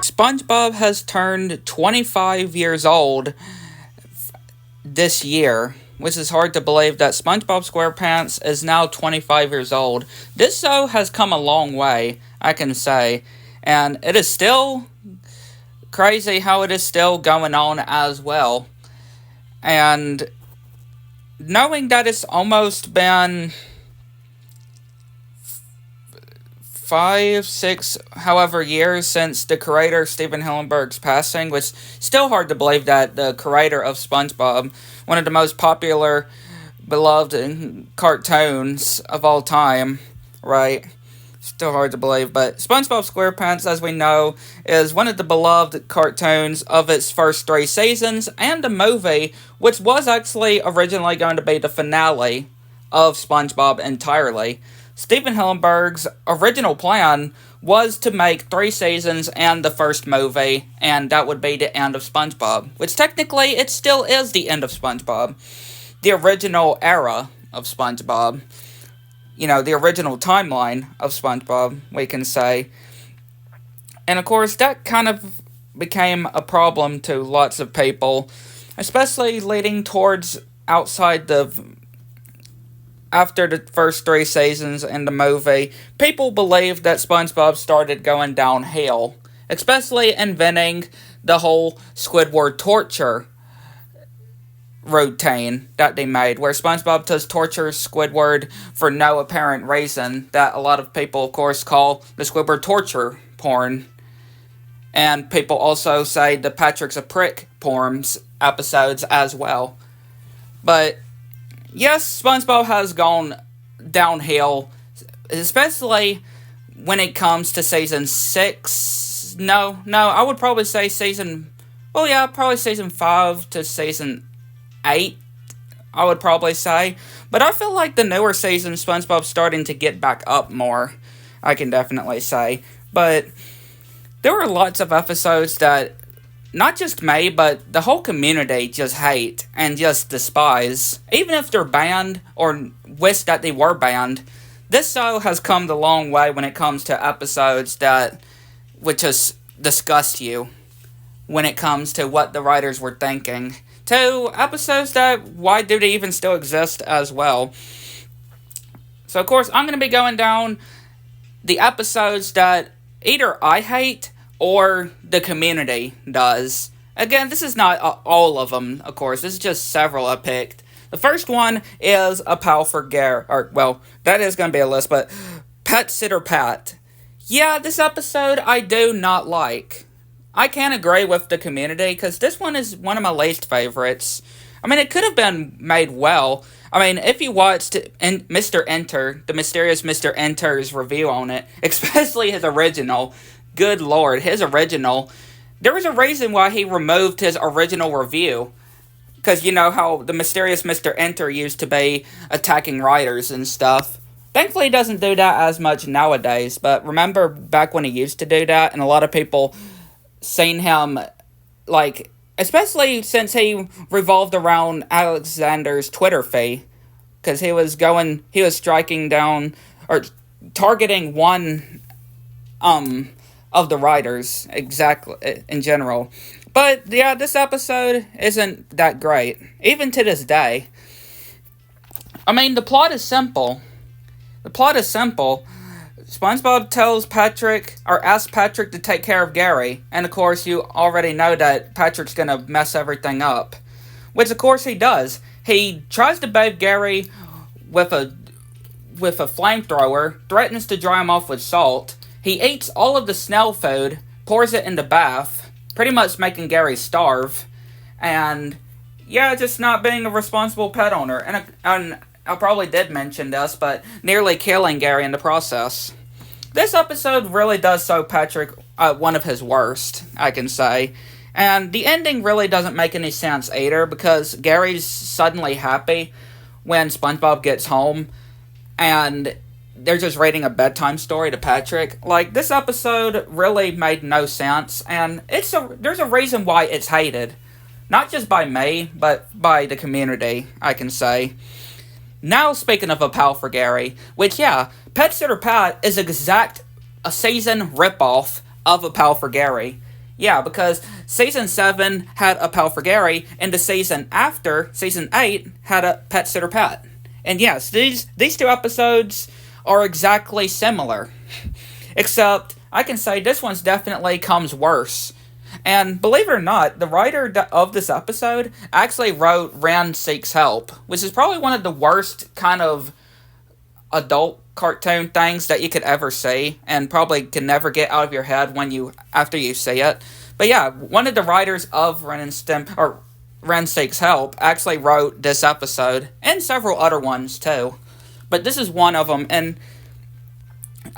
SpongeBob has turned 25 years old this year, which is hard to believe that SpongeBob SquarePants is now 25 years old. This show has come a long way, I can say, and it is still crazy how it is still going on as well. And knowing that it's almost been 5, 6, however years since the creator Stephen Hillenburg's passing, which still hard to believe that the creator of SpongeBob, one of the most popular, beloved cartoons of all time, right? Still hard to believe, but SpongeBob SquarePants, as we know, is one of the beloved cartoons of its first 3 seasons, and the movie, which was actually originally going to be the finale of SpongeBob entirely. Stephen Hillenburg's original plan was to make 3 seasons and the first movie, and that would be the end of SpongeBob. Which technically, it still is the end of SpongeBob. The original era of SpongeBob. You know, the original timeline of SpongeBob, we can say. And of course, that kind of became a problem to lots of people, especially leading towards after the first 3 seasons in the movie, people believed that SpongeBob started going downhill, especially inventing the whole Squidward torture routine that they made, where SpongeBob just tortures Squidward for no apparent reason, that a lot of people, of course, call the Squidward torture porn. And people also say the Patrick's a Prick porns episodes as well. But yes, SpongeBob has gone downhill, especially when it comes to season 6. No, I would probably say probably season 5 to season 8, I would probably say. But I feel like the newer seasons, SpongeBob's starting to get back up more, I can definitely say. But there were lots of episodes that not just me, but the whole community just hate and just despise. Even if they're banned or wish that they were banned, this show has come the long way when it comes to episodes that would just disgust you when it comes to what the writers were thinking, to episodes that, why do they even still exist as well. So, of course, I'm going to be going down the episodes that either I hate or the community does. Again, this is not all of them, of course. This is just several I picked. The first one is A Pal for Gary. Or, well, that is going to be a list, but Pet Sitter Pat. Yeah, this episode I do not like. I can't agree with the community, because this one is one of my least favorites. I mean, it could have been made well. I mean, if you watched Mr. Enter, the mysterious Mr. Enter's review on it, especially his original, good lord, his original, there was a reason why he removed his original review. Because you know how the mysterious Mr. Enter used to be attacking writers and stuff. Thankfully, he doesn't do that as much nowadays. But remember back when he used to do that, and a lot of people seen him, like, especially since he revolved around Alexander's Twitter feed. Because he was striking down, or targeting one, of the writers, exactly, in general. But, yeah, this episode isn't that great, even to this day. I mean, the plot is simple. SpongeBob asks Patrick to take care of Gary, and of course, you already know that Patrick's gonna mess everything up. Which, of course, he does. He tries to bathe Gary with a flamethrower, threatens to dry him off with salt. He eats all of the snail food, pours it in the bath, pretty much making Gary starve, and, yeah, just not being a responsible pet owner. And I probably did mention this, but nearly killing Gary in the process. This episode really does show Patrick one of his worst, I can say. And the ending really doesn't make any sense either, because Gary's suddenly happy when SpongeBob gets home, and they're just reading a bedtime story to Patrick. Like, this episode really made no sense, and there's a reason why it's hated. Not just by me, but by the community, I can say. Now, speaking of A Pal for Gary, which, yeah, Pet Sitter Pat is a season ripoff of A Pal for Gary. Yeah, because season 7 had a pal for Gary, and the season after, season 8, had a pet sitter pet. And yes, these two episodes are exactly similar. Except, I can say this one's definitely comes worse. And believe it or not, the writer of this episode actually wrote Ren Seeks Help, which is probably one of the worst kind of adult cartoon things that you could ever see, and probably can never get out of your head after you see it. But yeah, one of the writers of Ren Seeks Help actually wrote this episode, and several other ones too. But this is one of them, and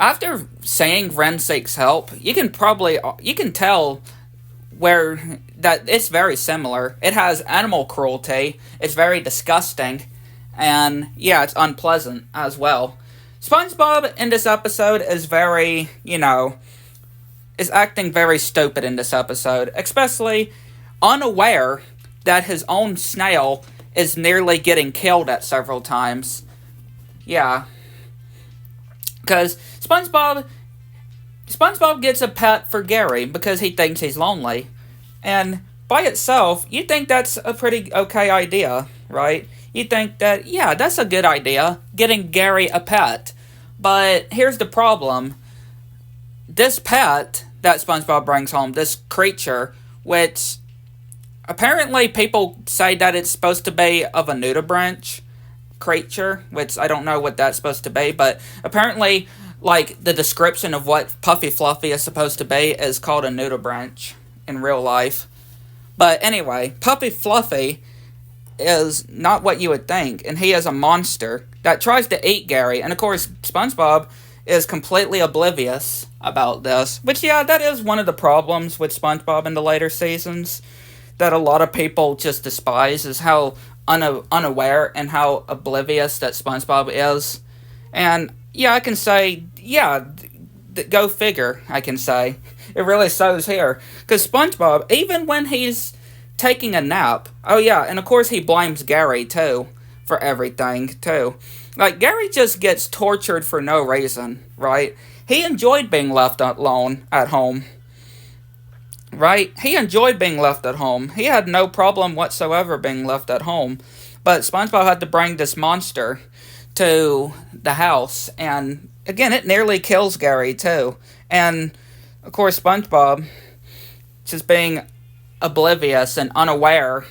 after saying Ren Seeks Help, you can tell where that it's very similar. It has animal cruelty, it's very disgusting, and yeah, it's unpleasant as well. SpongeBob in this episode is is acting very stupid in this episode, especially unaware that his own snail is nearly getting killed at several times. Yeah. Because SpongeBob gets a pet for Gary because he thinks he's lonely. And by itself, you think that's a pretty okay idea, right? You think that, yeah, that's a good idea, getting Gary a pet. But here's the problem. This pet that SpongeBob brings home, this creature, which apparently people say that it's supposed to be of a nudibranch creature, which I don't know what that's supposed to be, but apparently, like, the description of what Puffy Fluffy is supposed to be is called a nudibranch in real life. But anyway, Puffy Fluffy is not what you would think, and he is a monster that tries to eat Gary, and of course, SpongeBob is completely oblivious about this, which, yeah, that is one of the problems with SpongeBob in the later seasons, that a lot of people just despise, is how unaware and how oblivious that SpongeBob is. And yeah, I can say, yeah, go figure, I can say. It really shows here. Because SpongeBob, even when he's taking a nap, oh yeah, and of course he blames Gary, too, for everything, too. Like, Gary just gets tortured for no reason, right? He enjoyed being left alone at home. Right? He enjoyed being left at home. He had no problem whatsoever being left at home. But SpongeBob had to bring this monster to the house. And, again, it nearly kills Gary, too. And, of course, SpongeBob, just being oblivious and unaware,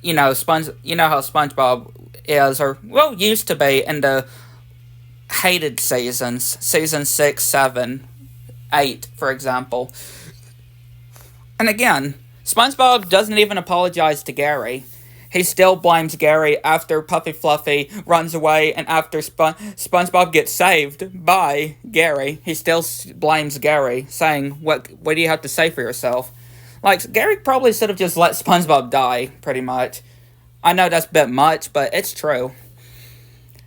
you know how SpongeBob is, or, well, used to be in the hated seasons. Season 6, 7, 8, for example. And again, SpongeBob doesn't even apologize to Gary. He still blames Gary after Puffy Fluffy runs away, and after SpongeBob gets saved by Gary. He still blames Gary, saying, what do you have to say for yourself? Like, Gary probably should have just let SpongeBob die, pretty much. I know that's a bit much, but it's true.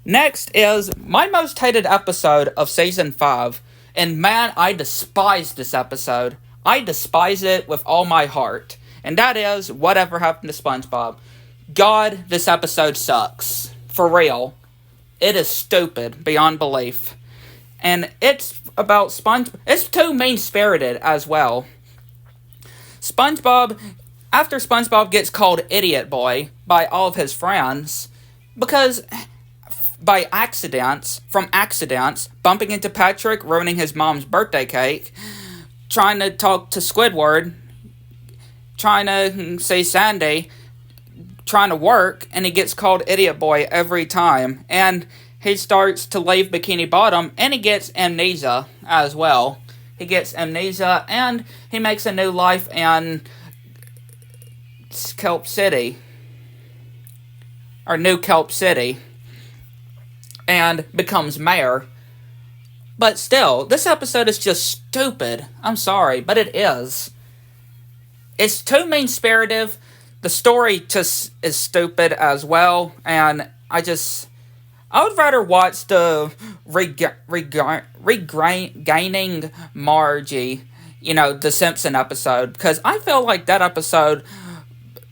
Next is my most hated episode of Season 5. And man, I despise this episode. I despise it with all my heart. And that is Whatever Happened to SpongeBob. God, this episode sucks. For real. It is stupid beyond belief. And it's about it's too mean-spirited as well. After SpongeBob gets called Idiot Boy by all of his friends, because from accidents, bumping into Patrick, ruining his mom's birthday cake, trying to talk to Squidward, trying to see Sandy, trying to work, and he gets called Idiot Boy every time. And he starts to leave Bikini Bottom, and he gets amnesia as well. He gets amnesia, and he makes a new life in Kelp City. Or New Kelp City. And becomes mayor. But still, this episode is just stupid. I'm sorry, but it is. It's too mean-spirited. The story just is stupid as well. And I would rather watch the regaining Margie, the Simpson episode. Because I feel like that episode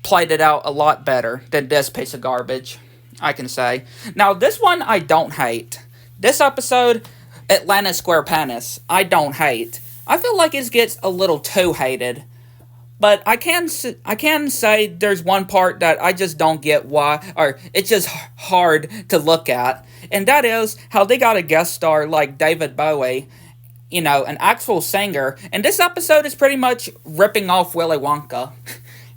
played it out a lot better than this piece of garbage, I can say. Now, this one I don't hate. This episode, Atlanta Square Penis, I don't hate. I feel like it gets a little too hated But I can say there's one part that I just don't get why, or it's just hard to look at, and that is how they got a guest star like David Bowie, an actual singer, and this episode is pretty much ripping off Willy Wonka.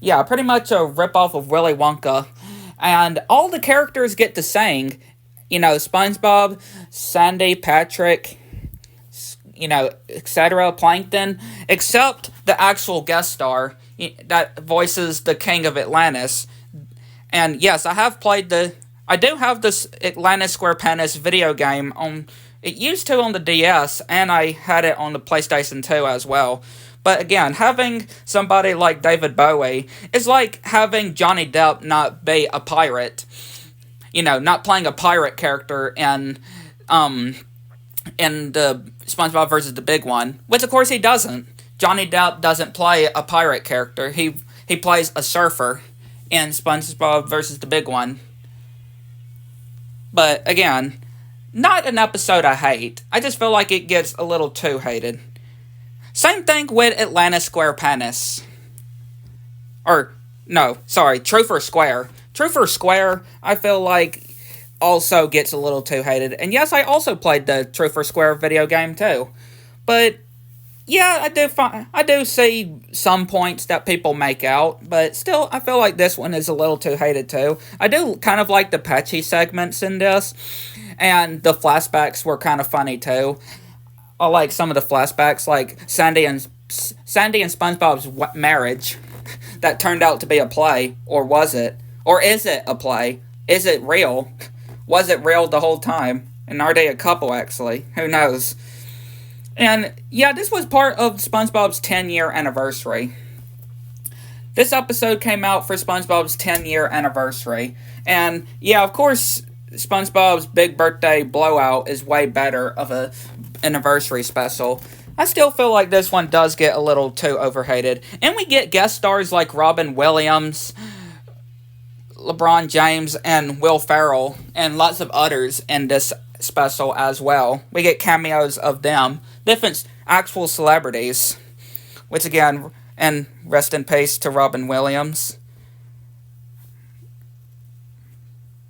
Yeah, pretty much a rip off of Willy Wonka, and all the characters get to sing, SpongeBob, Sandy, Patrick, etc., Plankton, except the actual guest star that voices the King of Atlantis. And yes, I do have this Atlantis Square Penis video game it used to on the DS, and I had it on the PlayStation 2 as well. But again, having somebody like David Bowie is like having Johnny Depp not be a pirate. Not playing a pirate character in the SpongeBob versus the Big One, which of course he doesn't. Johnny Depp doesn't play a pirate character. He plays a surfer in SpongeBob versus the Big One. But again, not an episode I hate. I just feel like it gets a little too hated. Same thing with Atlantis Square Penis. Or, no, sorry, Truth or Square. Truth or Square, I feel like also gets a little too hated. And yes, I also played the Truth or Square video game too. But yeah, I do see some points that people make out, but still, I feel like this one is a little too hated too. I do kind of like the patchy segments in this, and the flashbacks were kind of funny too. I like some of the flashbacks, like Sandy and SpongeBob's marriage that turned out to be a play, or was it? Or is it a play? Is it real? Was it real the whole time? And are they a couple, actually? Who knows? And, yeah, this was part of SpongeBob's 10-year anniversary. This episode came out for SpongeBob's 10-year anniversary. And, yeah, of course, SpongeBob's Big Birthday Blowout is way better of a anniversary special. I still feel like this one does get a little too overhated. And we get guest stars like Robin Williams, LeBron James, and Will Ferrell, and lots of others in this special as well. We get cameos of them, different actual celebrities, which again, and rest in peace to Robin Williams.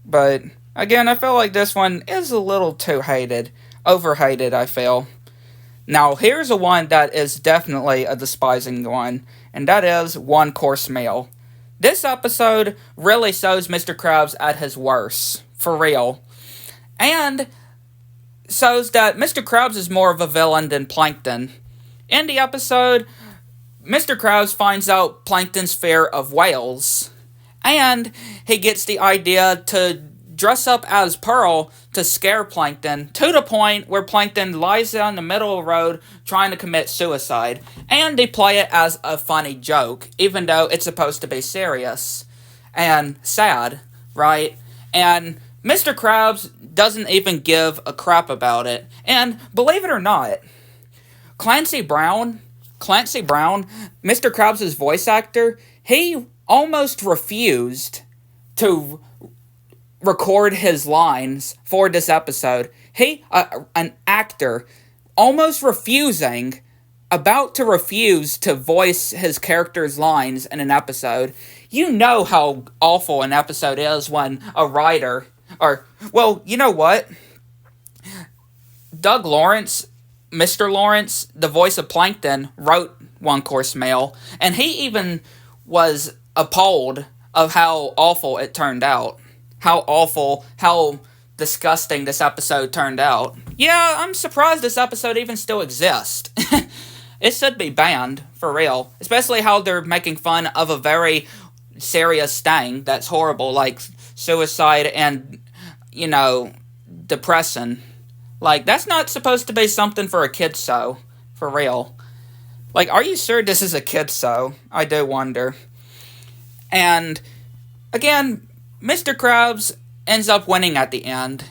But again, I feel like this one is a little too overhated, I feel. Now, here's a one that is definitely a despising one, and that is One Course Meal. This episode really shows Mr. Krabs at his worst, for real. And shows that Mr. Krabs is more of a villain than Plankton. In the episode, Mr. Krabs finds out Plankton's fear of whales. And he gets the idea to dress up as Pearl to scare Plankton, to the point where Plankton lies down the middle of the road trying to commit suicide. And they play it as a funny joke, even though it's supposed to be serious and sad, right? And Mr. Krabs doesn't even give a crap about it. And believe it or not, Clancy Brown, Mr. Krabs' voice actor, he almost refused to record his lines for this episode. An actor, almost about to refuse to voice his character's lines in an episode. You know how awful an episode is when a writer, well, you know what? Doug Lawrence, Mr. Lawrence, the voice of Plankton, wrote One Course Meal, and he even was appalled of how awful it turned out. How disgusting this episode turned out. Yeah, I'm surprised this episode even still exists. It should be banned, for real. Especially how they're making fun of a very serious thing that's horrible, like suicide and, depression. Like, that's not supposed to be something for a kid's show, for real. Like, are you sure this is a kid's show? I do wonder. And, again, Mr. Krabs ends up winning at the end.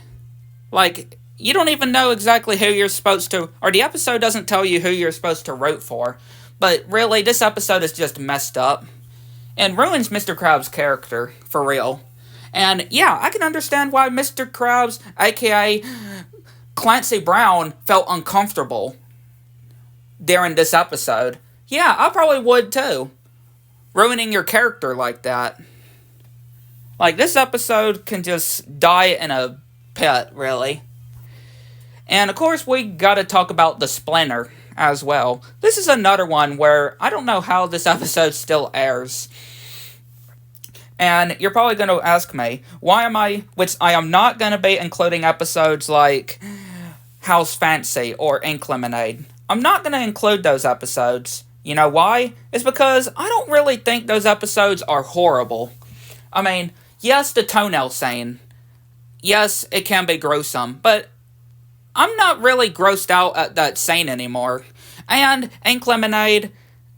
Like, you don't even know exactly who you're supposed to, or the episode doesn't tell you who you're supposed to root for. But really, this episode is just messed up. And ruins Mr. Krabs' character, for real. And yeah, I can understand why Mr. Krabs, aka Clancy Brown, felt uncomfortable during this episode. Yeah, I probably would too. ruining your character like that. Like, this episode can just die in a pit, really. And, of course, we gotta talk about the Splinter as well. This is another one where I don't know how this episode still airs. And you're probably going to ask me, which I am not going to be including episodes like House Fancy or Ink Lemonade. I'm not going to include those episodes. You know why? It's because I don't really think those episodes are horrible. I mean, yes, the toenail scene. Yes, it can be gruesome, but I'm not really grossed out at that scene anymore. And Ink Lemonade,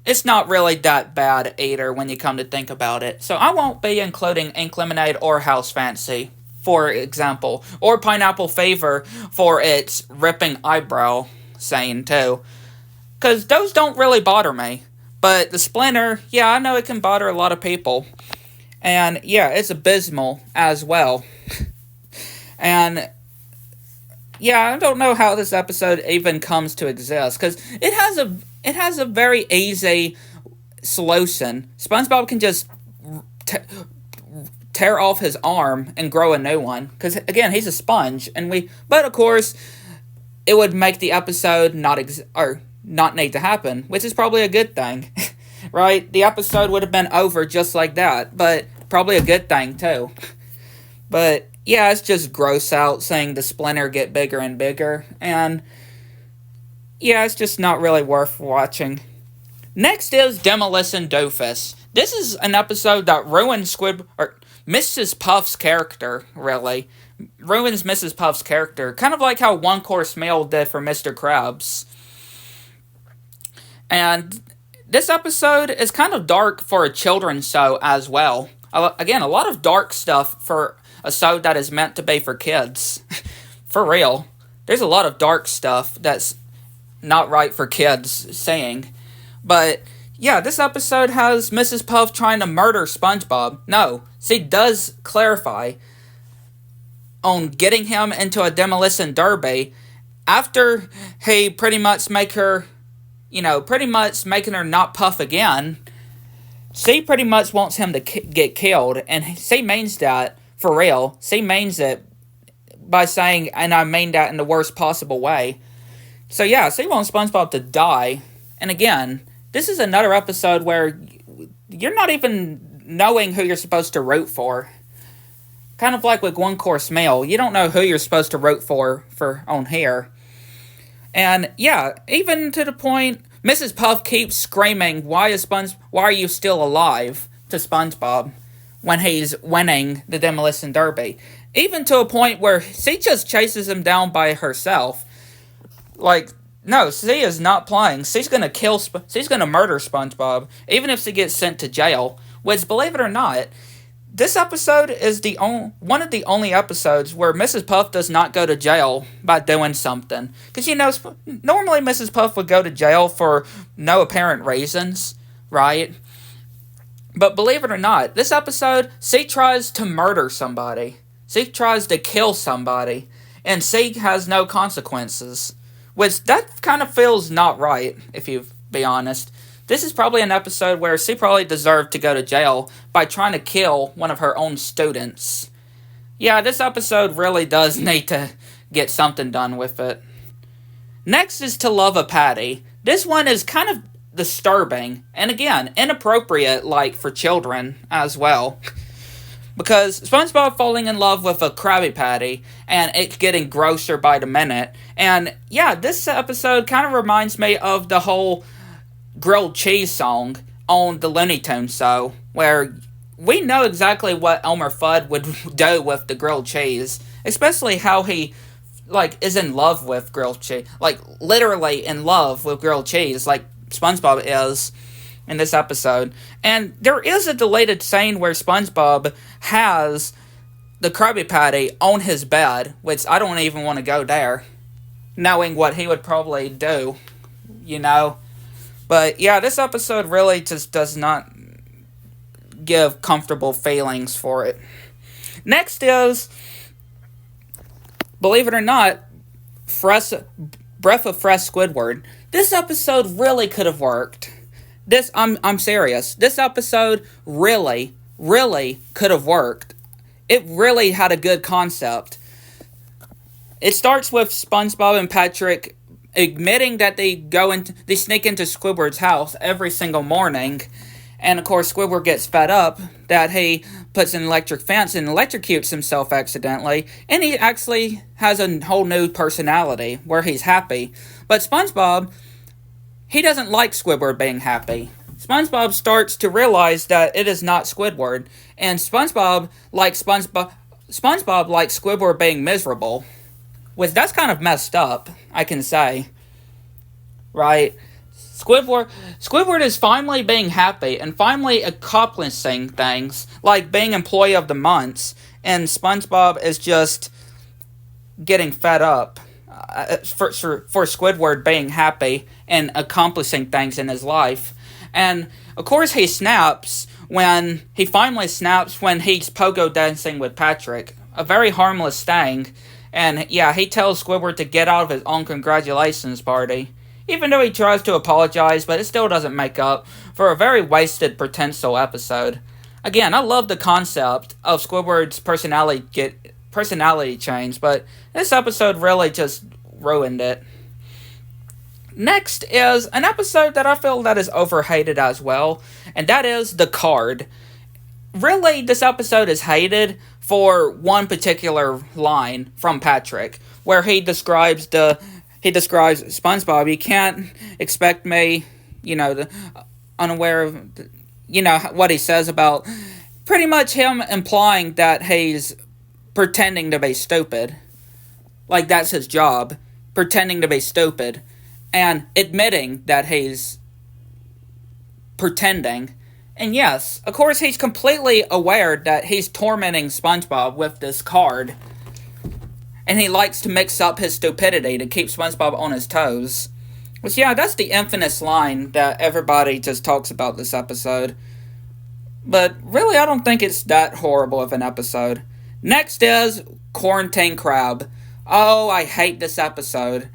it's not really that bad either when you come to think about it. So I won't be including Ink Lemonade or House Fancy, for example. Or Pineapple Fever for its ripping eyebrow scene, too. Because those don't really bother me. But the Splinter, yeah, I know it can bother a lot of people. And yeah, it's abysmal as well. And yeah, I don't know how this episode even comes to exist, because it has a very easy solution. SpongeBob can just tear off his arm and grow a new one, because again, he's a sponge, but of course, it would make the episode not need to happen, which is probably a good thing, right? The episode would have been over just like that, but probably a good thing too. But yeah, it's just gross out seeing the Splinter get bigger and bigger, and yeah, it's just not really worth watching. Next is Demolition Doofus. This is an episode that ruins Mrs. Puff's character, really. Ruins Mrs. Puff's character, kind of like how One Course Meal did for Mr. Krabs. And this episode is kind of dark for a children's show as well. Again, a lot of dark stuff for a show that is meant to be for kids. For real. There's a lot of dark stuff that's not right for kids seeing. But yeah, this episode has Mrs. Puff trying to murder SpongeBob. No, she does clarify on getting him into a demolition derby after he pretty much making her not puff again. She pretty much wants him to get killed, and she means that for real. She means it by saying, and I mean that in the worst possible way. So yeah, she wants SpongeBob to die. And again, this is another episode where you're not even knowing who you're supposed to root for. Kind of like with One Course Meal. You don't know who you're supposed to root for on here. And yeah, even to the point, Mrs. Puff keeps screaming, why are you still alive? To SpongeBob when he's winning the Demolition Derby. Even to a point where she just chases him down by herself. Like, no, she is not playing. She's gonna murder SpongeBob, even if she gets sent to jail. Which, believe it or not, this episode is one of the only episodes where Mrs. Puff does not go to jail by doing something. Because, normally Mrs. Puff would go to jail for no apparent reasons, right? But believe it or not, this episode, she tries to murder somebody. She tries to kill somebody. And she has no consequences. Which, that kind of feels not right, if you be honest. This is probably an episode where she probably deserved to go to jail by trying to kill one of her own students. Yeah, this episode really does need to get something done with it. Next is To Love a Patty. This one is kind of disturbing, and again, inappropriate, like, for children as well. Because SpongeBob falling in love with a Krabby Patty, and it getting grosser by the minute. And yeah, this episode kind of reminds me of the whole grilled cheese song on the Looney Tunes show, where we know exactly what Elmer Fudd would do with the grilled cheese, especially how he, is in love with grilled cheese, literally in love with grilled cheese, like SpongeBob is in this episode. And there is a deleted scene where SpongeBob has the Krabby Patty on his bed, which I don't even want to go there, knowing what he would probably do, But yeah, this episode really just does not give comfortable feelings for it. Next is, believe it or not, Breath of Fresh Squidward. This episode really could have worked. I'm serious. This episode really, really could have worked. It really had a good concept. It starts with SpongeBob and Patrick admitting that they sneak into Squidward's house every single morning, and of course Squidward gets fed up that he puts an electric fence and electrocutes himself accidentally, and he actually has a whole new personality where he's happy. But SpongeBob, he doesn't like Squidward being happy. SpongeBob starts to realize that it is not Squidward, and SpongeBob likes Squidward being miserable. Which, that's kind of messed up, I can say. Right? Squidward is finally being happy and finally accomplishing things like being Employee of the Month, and SpongeBob is just getting fed up for Squidward being happy and accomplishing things in his life. And of course he finally snaps when he's pogo dancing with Patrick. A very harmless thing. And yeah, he tells Squidward to get out of his own congratulations party. Even though he tries to apologize, but it still doesn't make up for a very wasted potential episode. Again, I love the concept of Squidward's personality change, but this episode really just ruined it. Next is an episode that I feel that is overhated as well, and that is The Card. Really, this episode is hated for one particular line from Patrick, where he describes SpongeBob. You can't expect me, unaware of, what he says about pretty much him implying that he's pretending to be stupid. Like, that's his job, pretending to be stupid, and admitting that he's pretending. And yes, of course, he's completely aware that he's tormenting SpongeBob with this card. And he likes to mix up his stupidity to keep SpongeBob on his toes. Which, yeah, that's the infamous line that everybody just talks about this episode. But really, I don't think it's that horrible of an episode. Next is Quarantine Crab. Oh, I hate this episode.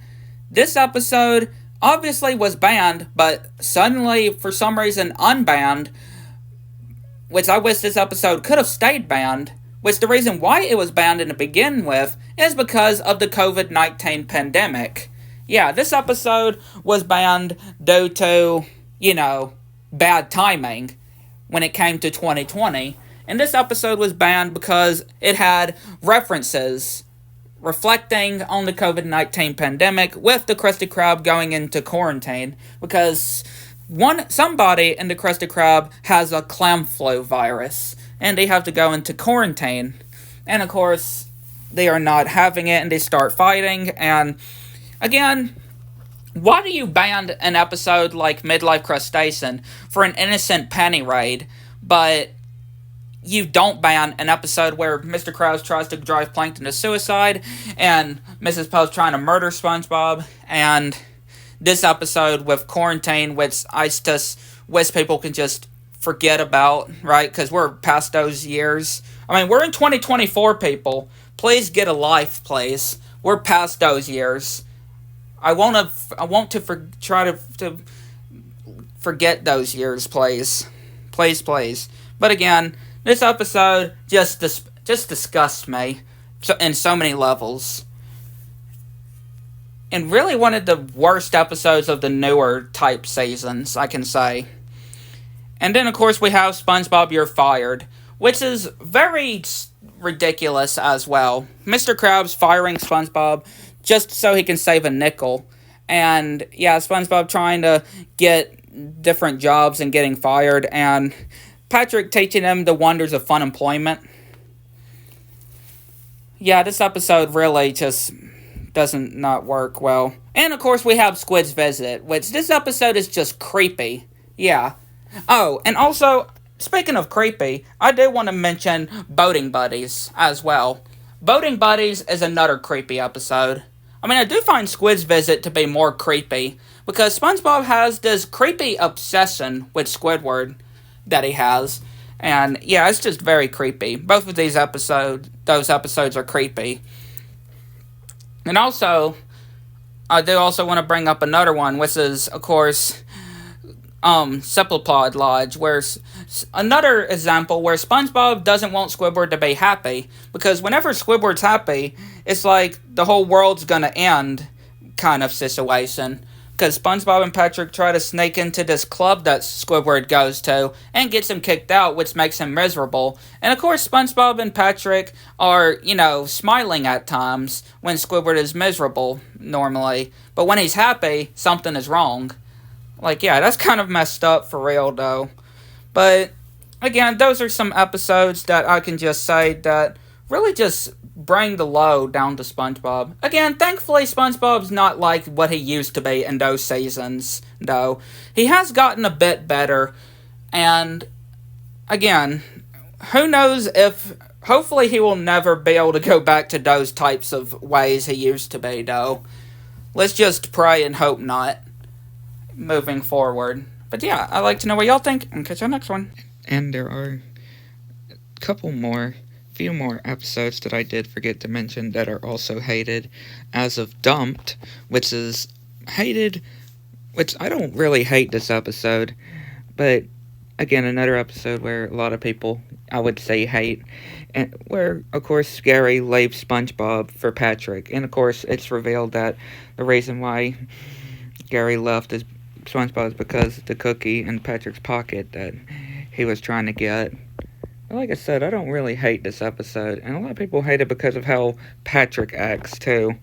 This episode obviously was banned, but suddenly, for some reason, unbanned. Which I wish this episode could have stayed banned. Which the reason why it was banned to begin with is because of the COVID-19 pandemic. Yeah, this episode was banned due to, bad timing when it came to 2020. And this episode was banned because it had references reflecting on the COVID-19 pandemic with the Krusty Krab going into quarantine. Because somebody in the Krusty Krab has a clam flu virus, and they have to go into quarantine. And of course, they are not having it, and they start fighting. And again, why do you ban an episode like Midlife Crustacean for an innocent panty raid, but you don't ban an episode where Mr. Krabs tries to drive Plankton to suicide, and Mrs. Puff's trying to murder SpongeBob, and this episode with quarantine, which I just wish people can just forget about, right? Because we're past those years. I mean, we're in 2024, people. Please get a life, please. We're past those years. I want to try to forget those years, please. Please. But again, this episode just disgusts me in so many levels. And really one of the worst episodes of the newer type seasons, I can say. And then, of course, we have SpongeBob, You're Fired, which is very ridiculous as well. Mr. Krabs firing SpongeBob just so he can save a nickel. And, yeah, SpongeBob trying to get different jobs and getting fired. And Patrick teaching him the wonders of fun employment. Yeah, this episode really just doesn't not work well. And, of course, we have Squid's Visit, which this episode is just creepy. Yeah. Oh, and also, speaking of creepy, I do want to mention Boating Buddies as well. Boating Buddies is another creepy episode. I mean, I do find Squid's Visit to be more creepy, because SpongeBob has this creepy obsession with Squidward that he has. And, yeah, it's just very creepy. Both of those episodes are creepy. And also, I do also want to bring up another one, which is, of course, Cephalopod Lodge, where another example where SpongeBob doesn't want Squidward to be happy, because whenever Squidward's happy, it's like the whole world's gonna end kind of situation. Because SpongeBob and Patrick try to sneak into this club that Squidward goes to and gets him kicked out, which makes him miserable. And of course, SpongeBob and Patrick are, smiling at times when Squidward is miserable, normally. But when he's happy, something is wrong. Like, yeah, that's kind of messed up for real, though. But, again, those are some episodes that I can just say that really just bring the low down to SpongeBob. Again, thankfully, SpongeBob's not like what he used to be in those seasons, though. He has gotten a bit better, and, again, who knows if... Hopefully he will never be able to go back to those types of ways he used to be, though. Let's just pray and hope not, moving forward. But yeah, I'd like to know what y'all think, and catch you on the next one. And there are a few more episodes that I did forget to mention that are also hated, as of Dumped, which is hated, which I don't really hate this episode, but again, another episode where a lot of people, I would say, hate, and where, of course, Gary leaves SpongeBob for Patrick, and of course, it's revealed that the reason why Gary left his SpongeBob is because of the cookie in Patrick's pocket that he was trying to get. Like I said, I don't really hate this episode, and a lot of people hate it because of how Patrick acts, too.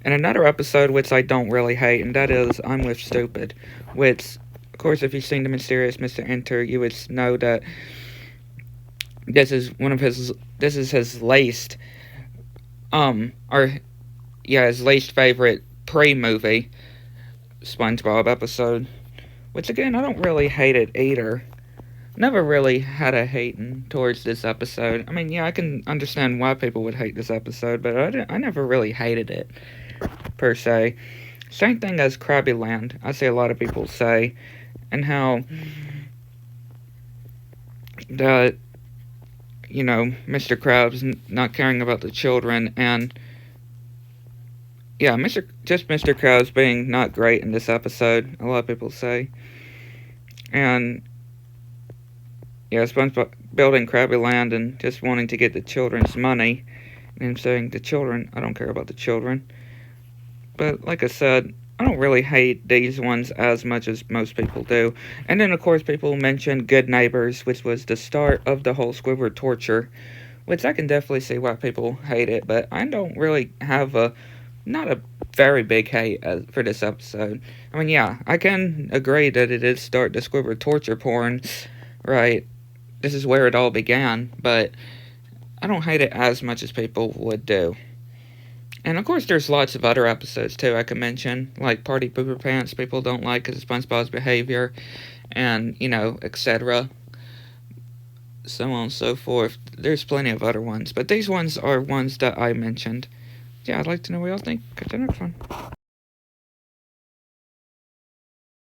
And another episode which I don't really hate, and that is I'm with Stupid, which, of course, if you've seen The Mysterious Mr. Enter, you would know that this is his least, his least favorite pre-movie SpongeBob episode, which, again, I don't really hate it either. Never really had a hating towards this episode. I mean, yeah, I can understand why people would hate this episode, but I never really hated it, per se. Same thing as Krabby Land, I see a lot of people say, and how that, Mr. Krabs not caring about the children, and yeah, Mr. Krabs being not great in this episode, a lot of people say. And yeah, SpongeBob building Krabby Land and just wanting to get the children's money, and saying, the children, I don't care about the children. But like I said, I don't really hate these ones as much as most people do. And then, of course, people mention Good Neighbors, which was the start of the whole Squidward torture, which I can definitely see why people hate it, but I don't really have not a very big hate for this episode. I mean, yeah, I can agree that it did start the Squidward torture porn, right? This is where it all began, but I don't hate it as much as people would do. And of course, there's lots of other episodes too I can mention, like Party Pooper Pants, people don't like because of SpongeBob's behavior, and, etc. So on and so forth. There's plenty of other ones, but these ones are ones that I mentioned. Yeah, I'd like to know what y'all think. Catch you next one.